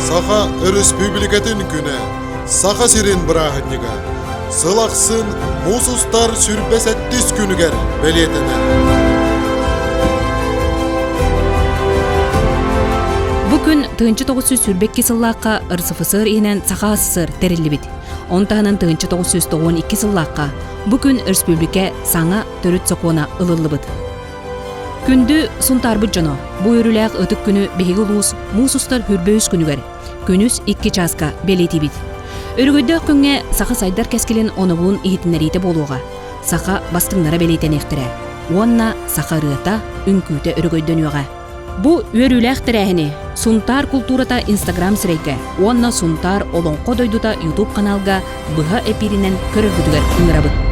Саха республикатын күні, саха сирен бірағынныға, сылақсын мұсыстар сүрбәсәттіс күнігер бәлетені. Бүгін 1900 сүрбекке сыллаққа ырсыфысыр енен саха асысыр тәрілі бит. Онтағынан 1992 сыллаққа бүгін республика саңа төріт соқуына ылылы бит. Күнді сұнтар бұд жоно, бұ өріләқ өтік күні бейгі ұлуыз мұсыстар хүрбөйіз күнігер, күніз 2 часқа бәлеті бит. Өрігөйді күнге саха сайдар кәскелен оны бұлын ехетінлерейті болуға, саха бастыңлара бәлейтен ектірі, онна саха рыта үнкүйті өрігөйден өға. Бу өрүләх тәрәһіне Сунтар культурата Instagram сірейге, онна Сунтар олонқо дойдута YouTube каналга бұға эпирінен көрігідігер үңірабыд.